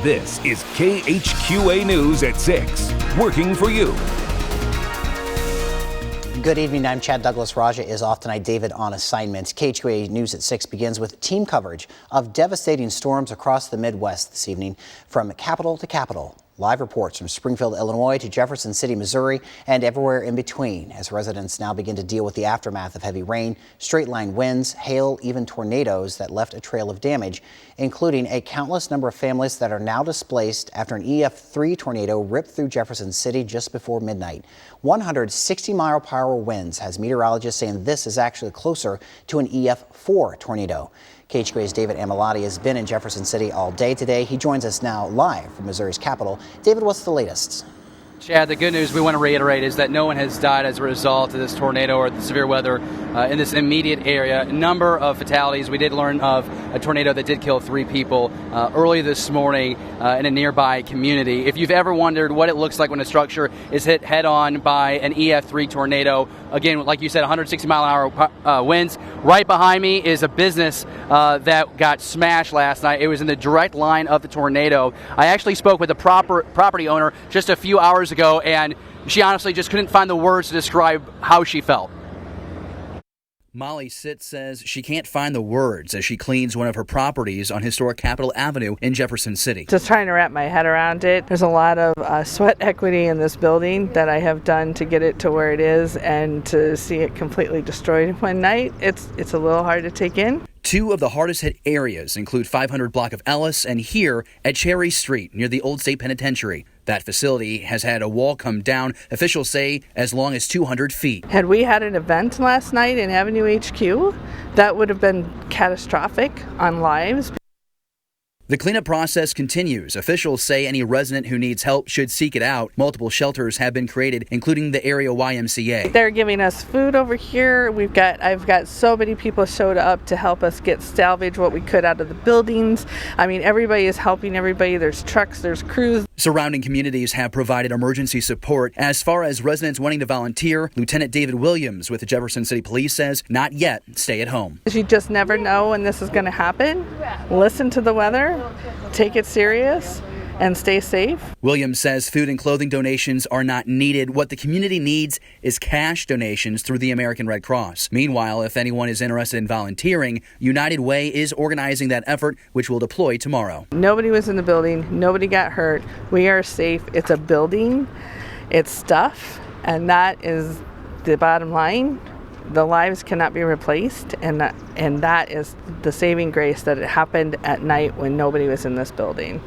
This is KHQA News at 6, working for you. Good evening. I'm Chad Douglas. Raja is off tonight. David on assignment. KHQA News at 6 begins with team coverage of devastating storms across the Midwest this evening, from capital to capital. Live reports from Springfield, Illinois to Jefferson City, Missouri, and everywhere in between, as residents now begin to deal with the aftermath of heavy rain, straight-line winds, hail, even tornadoes that left a trail of damage, including a countless number of families that are now displaced after an EF3 tornado ripped through Jefferson City just before midnight. 160-mile-per-hour winds has meteorologists saying this is actually closer to an EF4 tornado. KHQA's David Amilati has been in Jefferson City all day today. He joins us now live from Missouri's capital. David, what's the latest? Chad, the good news we want to reiterate is that no one has died as a result of this tornado or the severe weather in this immediate area. A number of fatalities. We did learn of a tornado that did kill 3 people early this morning in a nearby community. If you've ever wondered what it looks like when a structure is hit head-on by an EF3 tornado, again, like you said, 160-mile-an-hour winds. Right behind me is a business that got smashed last night. It was in the direct line of the tornado. I actually spoke with the property owner just a few hours ago, and she honestly just couldn't find the words to describe how she felt. Molly Sitt says she can't find the words as she cleans one of her properties on historic Capitol Avenue in Jefferson City. Just trying to wrap my head around it. There's a lot of sweat equity in this building that I have done to get it to where it is, and to see it completely destroyed in one night, it's a little hard to take in. 2 of the hardest hit areas include 500 block of Ellis and here at Cherry Street near the Old State Penitentiary. That facility has had a wall come down, officials say, as long as 200 feet. Had we had an event last night in Avenue HQ, that would have been catastrophic on lives. The cleanup process continues. Officials say any resident who needs help should seek it out. Multiple shelters have been created, including the area YMCA. They're giving us food over here. I've got so many people showed up to help us salvage what we could out of the buildings. I mean, everybody is helping everybody. There's trucks, there's crews. Surrounding communities have provided emergency support. As far as residents wanting to volunteer, Lieutenant David Williams with the Jefferson City Police says, not yet, stay at home. You just never know when this is going to happen. Listen to the weather, take it serious, and stay safe. Williams says food and clothing donations are not needed. What the community needs is cash donations through the American Red Cross. Meanwhile, if anyone is interested in volunteering, United Way is organizing that effort, which will deploy tomorrow. Nobody was in the building. Nobody got hurt. We are safe. It's a building. It's stuff. And that is the bottom line. The lives cannot be replaced, and that is the saving grace that it happened at night when nobody was in this building.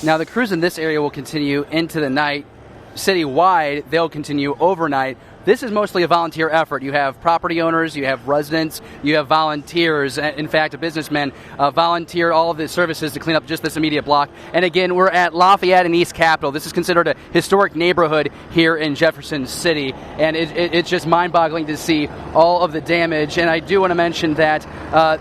Now, the crews in this area will continue into the night. Citywide, they'll continue overnight. This is mostly a volunteer effort. You have property owners, you have residents, you have volunteers. In fact, a businessman volunteered all of the services to clean up just this immediate block. And again, we're at Lafayette and East Capitol. This is considered a historic neighborhood here in Jefferson City. And it's just mind-boggling to see all of the damage. And I do want to mention that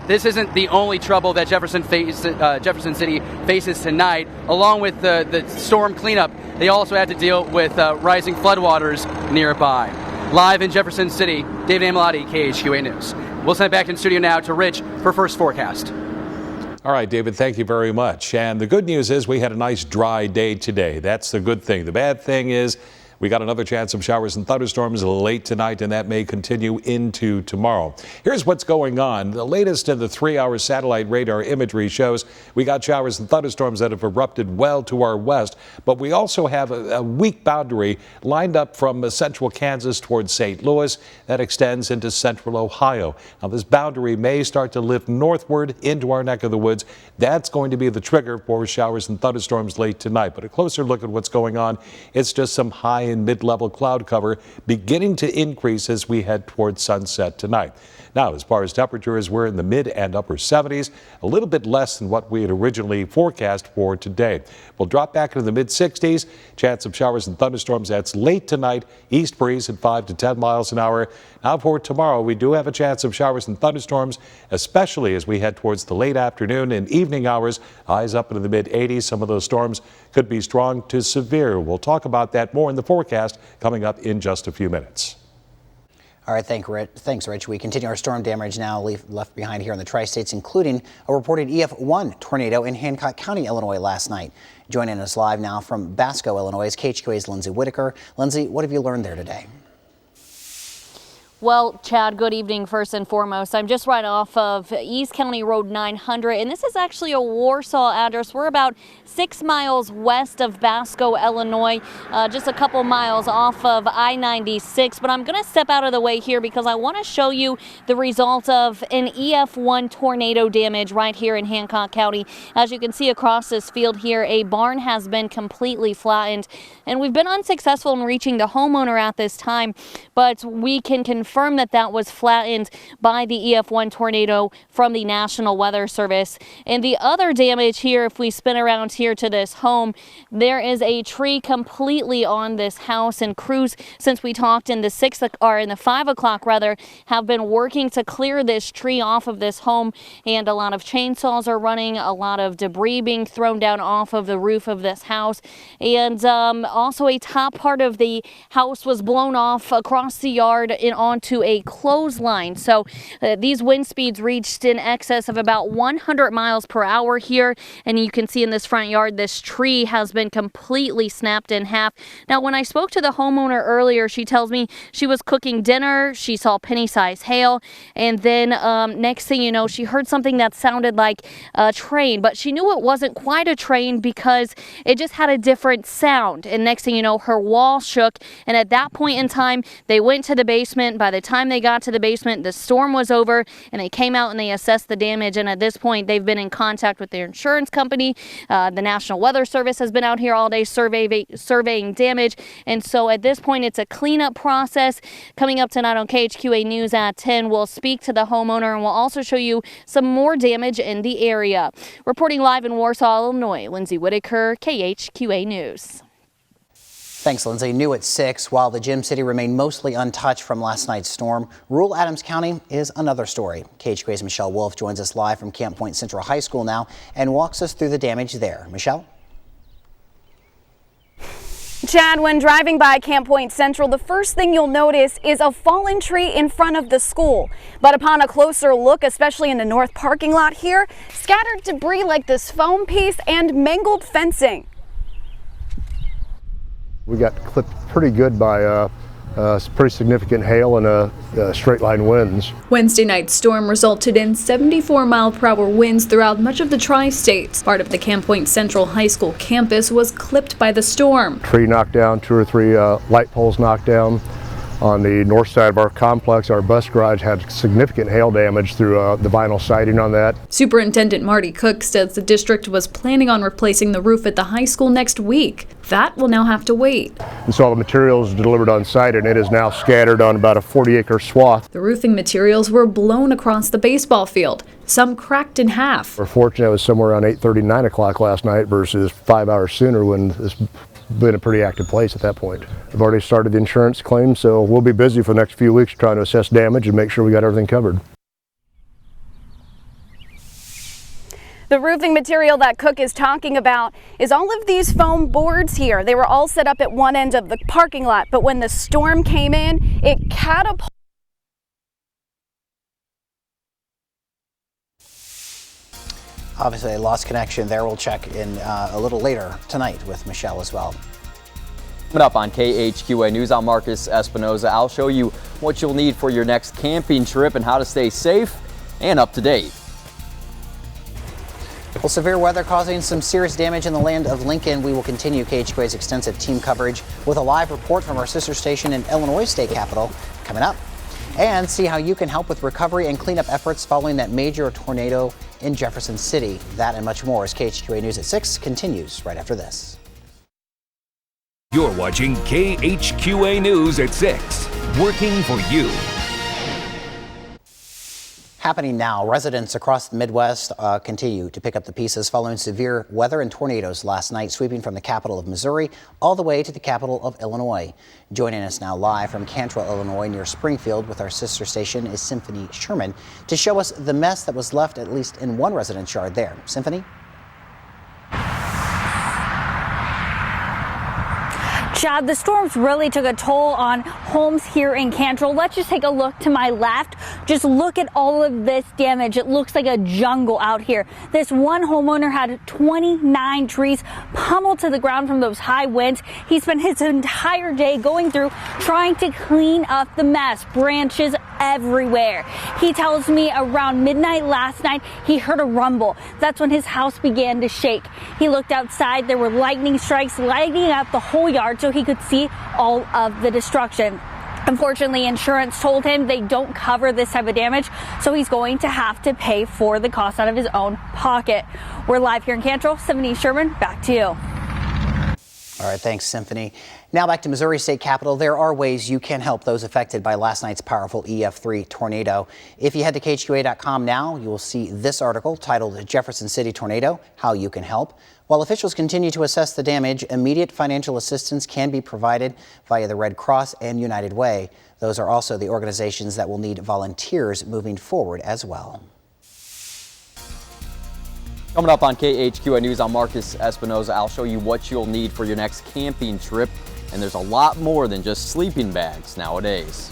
this isn't the only trouble that Jefferson City faces tonight. Along with the storm cleanup, they also had to deal with rising floodwaters nearby. Live in Jefferson City, David Amilati, KHQA News. We'll send it back in studio now to Rich for First Forecast. All right, David, thank you very much. And the good news is we had a nice dry day today. That's the good thing. The bad thing is we got another chance of showers and thunderstorms late tonight, and that may continue into tomorrow. Here's what's going on. The latest in the 3-hour satellite radar imagery shows we got showers and thunderstorms that have erupted well to our west, but we also have a weak boundary lined up from central Kansas towards St. Louis that extends into central Ohio. Now, this boundary may start to lift northward into our neck of the woods. That's going to be the trigger for showers and thunderstorms late tonight. But a closer look at what's going on, it's just some high and mid-level cloud cover beginning to increase as we head towards sunset tonight. Now, as far as temperatures, we're in the mid and upper 70s, a little bit less than what we had originally forecast for today. We'll drop back into the mid 60s. Chance of showers and thunderstorms. That's late tonight. East breeze at 5 to 10 miles an hour. Now for tomorrow, we do have a chance of showers and thunderstorms, especially as we head towards the late afternoon and evening hours. Highs up into the mid 80s. Some of those storms could be strong to severe. We'll talk about that more in the forecast coming up in just a few minutes. All right, thanks, Rich. We continue our storm damage now left behind here in the Tri-States, including a reported EF1 tornado in Hancock County, Illinois last night. Joining us live now from Basco, Illinois is KHQA's Lindsay Whitaker. Lindsay, what have you learned there today? Well, Chad, good evening first and foremost. I'm just right off of East County Road 900, and this is actually a Warsaw address. We're about 6 miles west of Basco, Illinois, just a couple miles off of I-96. But I'm going to step out of the way here because I want to show you the result of an EF1 tornado damage right here in Hancock County. As you can see across this field here, a barn has been completely flattened, and we've been unsuccessful in reaching the homeowner at this time, but we can confirm that was flattened by the EF1 tornado from the National Weather Service. And the other damage here, if we spin around here to this home, there is a tree completely on this house, and crews, since we talked in the 5 o'clock rather, have been working to clear this tree off of this home, and a lot of chainsaws are running, a lot of debris being thrown down off of the roof of this house, and also a top part of the house was blown off across the yard and onto a clothesline. So these wind speeds reached in excess of about 100 miles per hour here, and you can see in this front yard this tree has been completely snapped in half. Now, when I spoke to the homeowner earlier, she tells me she was cooking dinner, she saw penny-sized hail, and then next thing you know, she heard something that sounded like a train, but she knew it wasn't quite a train because it just had a different sound. And next thing you know, her wall shook, and at that point in time, they went to the basement. By the time they got to the basement, the storm was over, and they came out and they assessed the damage. And at this point, they've been in contact with their insurance company. The National Weather Service has been out here all day surveying damage. And so at this point, it's a cleanup process. Coming up tonight on KHQA News at 10, we'll speak to the homeowner, and we'll also show you some more damage in the area. Reporting live in Warsaw, Illinois, Lindsay Whitaker, KHQA News. Thanks, Lindsay. New at 6, while the Gem City remained mostly untouched from last night's storm, rural Adams County is another story. KHQA's Michelle Wolf joins us live from Camp Point Central High School now and walks us through the damage there. Michelle? Chad, when driving by Camp Point Central, the first thing you'll notice is a fallen tree in front of the school. But upon a closer look, especially in the north parking lot here, scattered debris like this foam piece and mangled fencing. We got clipped pretty good by pretty significant hail and straight line winds. Wednesday night's storm resulted in 74-mile-per-hour winds throughout much of the Tri-States. Part of the Camp Point Central High School campus was clipped by the storm. Tree knocked down, 2 or 3 light poles knocked down. On the north side of our complex, our bus garage had significant hail damage through the vinyl siding on that. Superintendent Marty Cook says the district was planning on replacing the roof at the high school next week. That will now have to wait. And so all the materials delivered on site, and it is now scattered on about a 40-acre swath. The roofing materials were blown across the baseball field. Some cracked in half. We're fortunate it was somewhere around 8:30, 9 o'clock last night versus 5 hours sooner when this been a pretty active place at that point. I've already started the insurance claim, so we'll be busy for the next few weeks trying to assess damage and make sure we got everything covered. The roofing material that Cook is talking about is all of these foam boards here. They were all set up at one end of the parking lot, but when the storm came in, it catapulted. Obviously, I lost connection there. We'll check in a little later tonight with Michelle as well. Coming up on KHQA News, I'm Marcus Espinoza. I'll show you what you'll need for your next camping trip and how to stay safe and up to date. Well, severe weather causing some serious damage in the land of Lincoln. We will continue KHQA's extensive team coverage with a live report from our sister station in Illinois state capitol coming up. And see how you can help with recovery and cleanup efforts following that major tornado in Jefferson City. That and much more as KHQA News at 6 continues right after this. You're watching KHQA News at 6, working for you. Happening now, residents across the Midwest continue to pick up the pieces following severe weather and tornadoes last night, sweeping from the capital of Missouri all the way to the capital of Illinois. Joining us now live from Cantrell, Illinois, near Springfield with our sister station is Symphony Sherman to show us the mess that was left at least in one residence yard there. Symphony? Shad, the storms really took a toll on homes here in Cantrell. Let's just take a look to my left. Just look at all of this damage. It looks like a jungle out here. This one homeowner had 29 trees pummeled to the ground from those high winds. He spent his entire day going through trying to clean up the mess. Branches everywhere. He tells me around midnight last night he heard a rumble. That's when his house began to shake. He looked outside. There were lightning strikes lighting up the whole yard so he could see all of the destruction. Unfortunately, insurance told him they don't cover this type of damage, so he's going to have to pay for the cost out of his own pocket. We're live here in Cantrell. Symphony Sherman, back to you. All right, thanks, Symphony. Now back to Missouri State Capitol. There are ways you can help those affected by last night's powerful EF3 tornado. If you head to KHQA.com now, you will see this article titled Jefferson City Tornado, How You Can Help. While officials continue to assess the damage, immediate financial assistance can be provided via the Red Cross and United Way. Those are also the organizations that will need volunteers moving forward as well. Coming up on KHQA News, I'm Marcus Espinoza. I'll show you what you'll need for your next camping trip. And there's a lot more than just sleeping bags nowadays.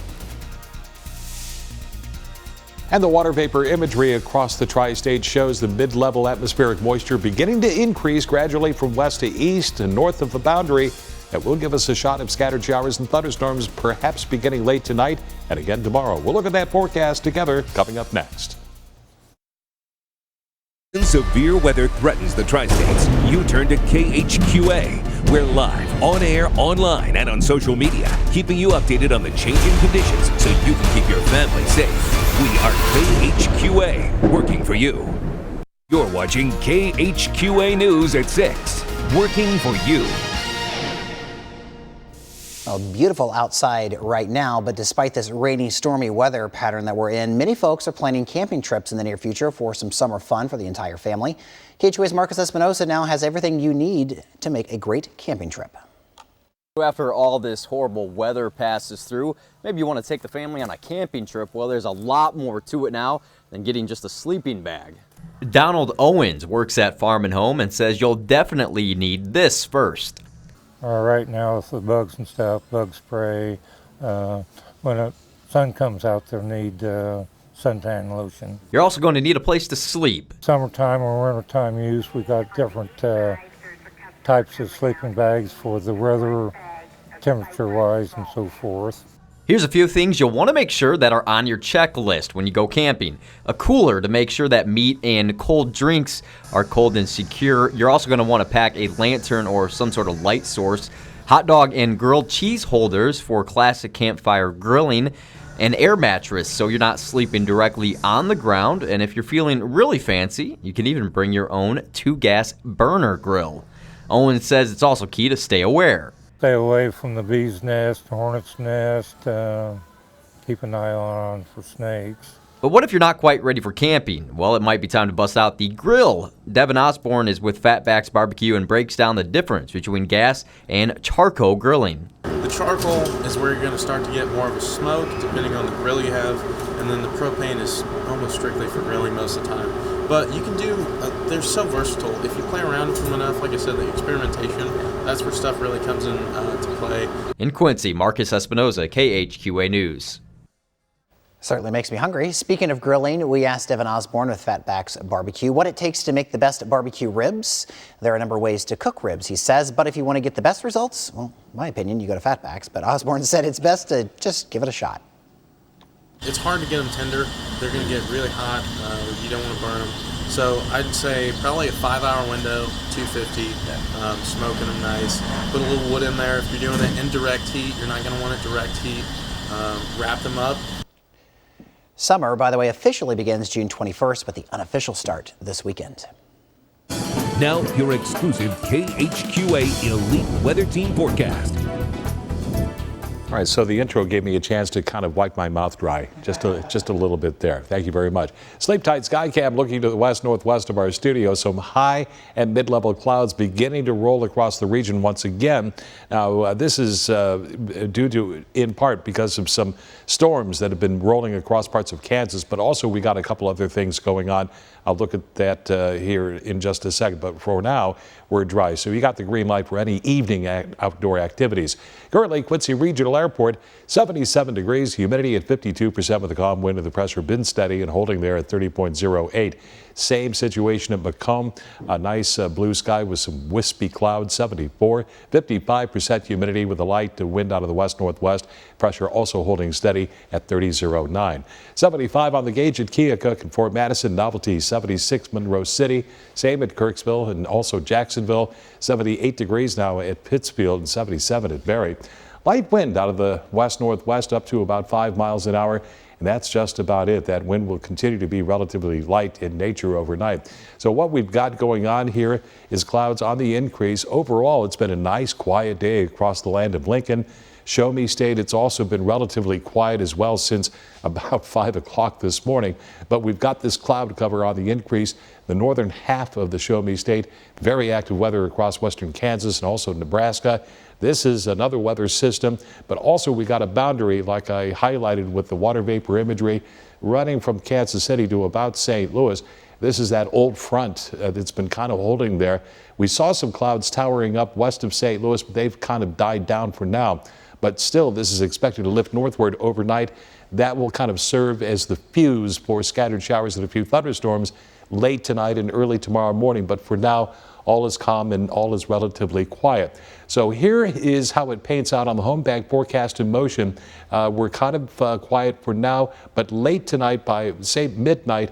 And the water vapor imagery across the tri-state shows the mid-level atmospheric moisture beginning to increase gradually from west to east and north of the boundary. That will give us a shot of scattered showers and thunderstorms, perhaps beginning late tonight and again tomorrow. We'll look at that forecast together coming up next. When severe weather threatens the tri-states, you turn to KHQA. We're live, on air, online, and on social media, keeping you updated on the changing conditions so you can keep your family safe. We are KHQA, working for you. You're watching KHQA News at 6, working for you. Well, beautiful outside right now, but despite this rainy, stormy weather pattern that we're in, many folks are planning camping trips in the near future for some summer fun for the entire family. KHQA's Marcus Espinoza now has everything you need to make a great camping trip. After all this horrible weather passes through, maybe you want to take the family on a camping trip. Well, there's a lot more to it now than getting just a sleeping bag. Donald Owens works at Farm and Home and says you'll definitely need this first. Right now with the bugs and stuff, bug spray. When the sun comes out, they'll need suntan lotion. You're also going to need a place to sleep. Summertime or wintertime use, we got different types of sleeping bags for the weather, temperature-wise, and so forth. Here's a few things you'll want to make sure that are on your checklist when you go camping. A cooler to make sure that meat and cold drinks are cold and secure. You're also going to want to pack a lantern or some sort of light source. Hot dog and grilled cheese holders for classic campfire grilling. An air mattress so you're not sleeping directly on the ground. And if you're feeling really fancy, you can even bring your own 2-gas burner grill. Owen says it's also key to stay aware. Stay away from the bee's nest, hornet's nest, keep an eye on for snakes. But what if you're not quite ready for camping? Well, it might be time to bust out the grill. Devin Osborne is with Fatbacks Barbecue and breaks down the difference between gas and charcoal grilling. The charcoal is where you're going to start to get more of a smoke, depending on the grill you have, and then the propane is almost strictly for grilling most of the time. But you can do, they're so versatile. If you play around with them enough, like I said, the experimentation, that's where stuff really comes in to play. In Quincy, Marcus Espinoza, KHQA News. Certainly makes me hungry. Speaking of grilling, we asked Devin Osborne with Fatbacks Barbecue what it takes to make the best barbecue ribs. There are a number of ways to cook ribs, he says, but if you want to get the best results, well, in my opinion, you go to Fatbacks. But Osborne said it's best to just give it a shot. It's hard to get them tender. They're going to get really hot. You don't want to burn them. So I'd say probably a 5-hour window, 250, smoking them nice. Put a little wood in there. If you're doing it in direct heat, you're not going to want it direct heat. Wrap them up. Summer, by the way, officially begins June 21st, but the unofficial start this weekend. Now, your exclusive KHQA Elite Weather Team forecast. All right, so the intro gave me a chance to kind of wipe my mouth dry, just a little bit there. Thank you very much. Sleep tight sky cam looking to the west-northwest of our studio. Some high and mid-level clouds beginning to roll across the region once again. Now, this is due to, in part, because of some storms that have been rolling across parts of Kansas, but also we got a couple other things going on. I'll look at that here in just a second, but for now, we're dry. So you got the green light for any evening outdoor activities. Currently, Quincy Regional Airport, 77 degrees, humidity at 52% with a calm wind, and the pressure been steady and holding there at 30.08. Same situation at Macomb, a nice blue sky with some wispy clouds, 74, 55% humidity with a light wind out of the west-northwest. Pressure also holding steady at 30.09. 75 on the gauge at Keokuk and Fort Madison, Novelty 76, Monroe City, same at Kirksville and also Jacksonville, 78 degrees now at Pittsfield and 77 at Barry. Light wind out of the west-northwest up to about 5 miles an hour. And that's just about it. That wind will continue to be relatively light in nature overnight. So what we've got going on here is clouds on the increase. Overall, it's been a nice, quiet day across the land of Lincoln. Show Me State, it's also been relatively quiet as well since about 5 o'clock this morning. But we've got this cloud cover on the increase. The northern half of the Show Me State, very active weather across western Kansas and also Nebraska. This is another weather system, but also we got a boundary, like I highlighted with the water vapor imagery, running from Kansas City to about St. Louis. This is that old front that's been kind of holding there. We saw some clouds towering up west of St. Louis, but they've kind of died down for now. But still, this is expected to lift northward overnight. That will kind of serve as the fuse for scattered showers and a few thunderstorms late tonight and early tomorrow morning. But for now, all is calm and all is relatively quiet. So here is how it paints out on the home bank forecast in motion. We're kind of quiet for now, but late tonight by, say, midnight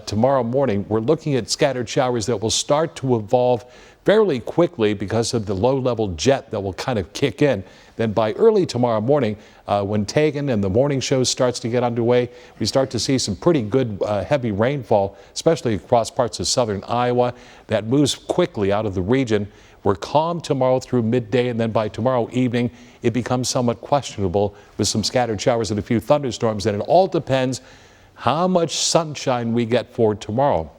tomorrow morning, we're looking at scattered showers that will start to evolve fairly quickly because of the low-level jet that will kind of kick in. Then by early tomorrow morning, when Tegan and the morning show starts to get underway, we start to see some pretty good heavy rainfall, especially across parts of southern Iowa. That moves quickly out of the region. We're calm tomorrow through midday, and then by tomorrow evening, it becomes somewhat questionable with some scattered showers and a few thunderstorms. And it all depends how much sunshine we get for tomorrow.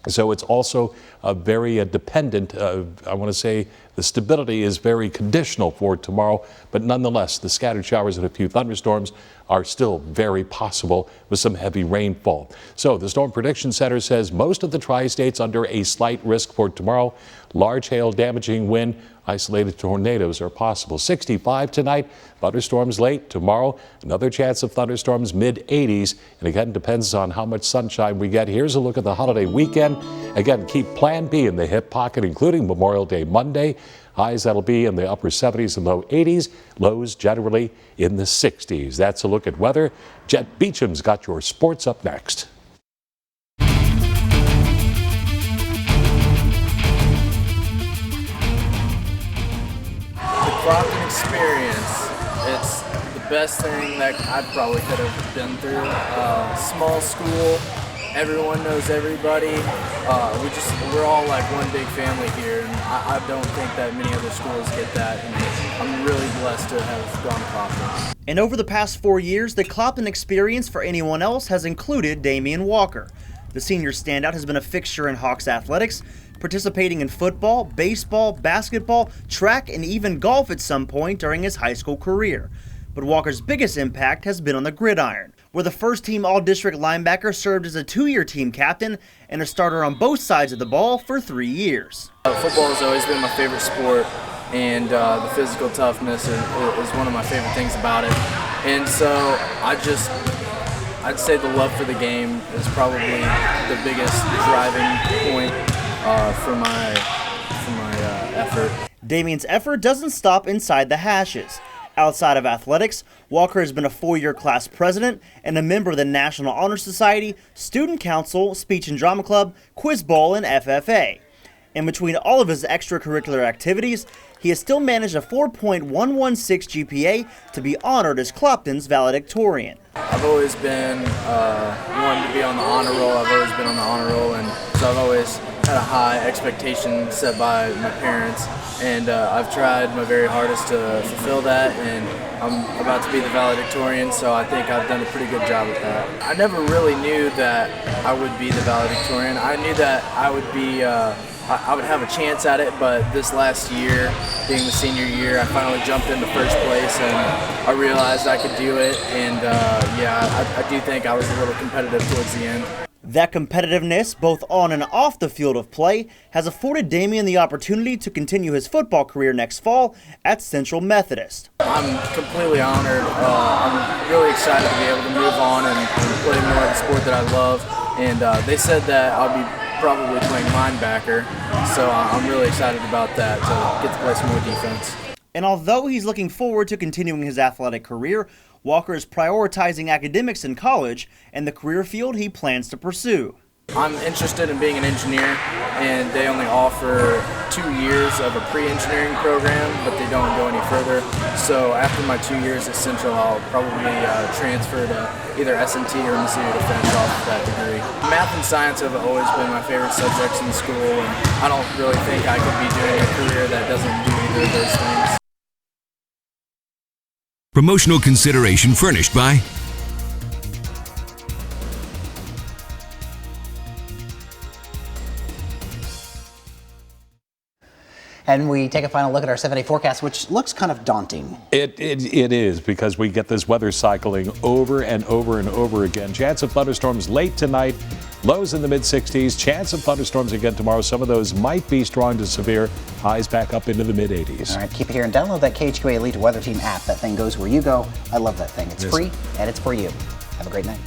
So it's also very dependent. I want to say the stability is very conditional for tomorrow, but nonetheless, the scattered showers and a few thunderstorms are still very possible with some heavy rainfall. So the Storm Prediction Center says most of the tri-states under a slight risk for tomorrow. Large hail, damaging wind, isolated tornadoes are possible. 65 tonight, thunderstorms late. Tomorrow, another chance of thunderstorms, mid-80s. And again, depends on how much sunshine we get. Here's a look at the holiday weekend. Again, keep Plan B in the hip pocket, including Memorial Day Monday. Highs that'll be in the upper 70s and low 80s. Lows generally in the 60s. That's a look at weather. Jet Beecham's got your sports up next. Crofton experience, it's the best thing that I probably could have been through. Small school, everyone knows everybody. We're all like one big family here, and I don't think that many other schools get that, and I'm really blessed to have gone to Crofton. And over the past 4 years, the Clopton experience for anyone else has included Damian Walker. The senior standout has been a fixture in Hawks athletics, participating in football, baseball, basketball, track, and even golf at some point during his high school career. But Walker's biggest impact has been on the gridiron, where the first-team All-District linebacker served as a 2-year team captain and a starter on both sides of the ball for 3 years. Football has always been my favorite sport, and the physical toughness is one of my favorite things about it. And so I'd say the love for the game is probably the biggest driving point for my effort. Damian's effort doesn't stop inside the hashes. Outside of athletics, Walker has been a 4-year class president and a member of the National Honor Society, Student Council, Speech and Drama Club, Quiz Bowl, and FFA. In between all of his extracurricular activities, he has still managed a 4.116 GPA to be honored as Clopton's valedictorian. I've always been one to be on the honor roll. I've always been on the honor roll, and so I've always had a high expectation set by my parents, and I've tried my very hardest to fulfill that, and I'm about to be the valedictorian, so I think I've done a pretty good job at that. I never really knew that I would be the valedictorian. I knew that I would be I would have a chance at it, but this last year, being the senior year, I finally jumped into first place, and I realized I could do it, and I do think I was a little competitive towards the end. That competitiveness, both on and off the field of play, has afforded Damian the opportunity to continue his football career next fall at Central Methodist. I'm completely honored. I'm really excited to be able to move on and play more of the sport that I love, and they said that I'll be probably playing linebacker, so I'm really excited about that, to get to play some more defense. And although he's looking forward to continuing his athletic career, Walker is prioritizing academics in college and the career field he plans to pursue. I'm interested in being an engineer, and they only offer 2 years of a pre-engineering program, but they don't go any further. So after my 2 years at Central, I'll probably transfer to either S&T or Missouri to finish off that degree. Math and science have always been my favorite subjects in school, and I don't really think I could be doing a career that doesn't do either of those things. Promotional consideration furnished by And we take a final look at our 7-day forecast, which looks kind of daunting. It is, because we get this weather cycling over and over and over again. Chance of thunderstorms late tonight, lows in the mid-60s. Chance of thunderstorms again tomorrow. Some of those might be strong to severe. Highs back up into the mid-80s. All right, keep it here and download that KHQA Elite Weather Team app. That thing goes where you go. I love that thing. It's free and it's for you. Have a great night.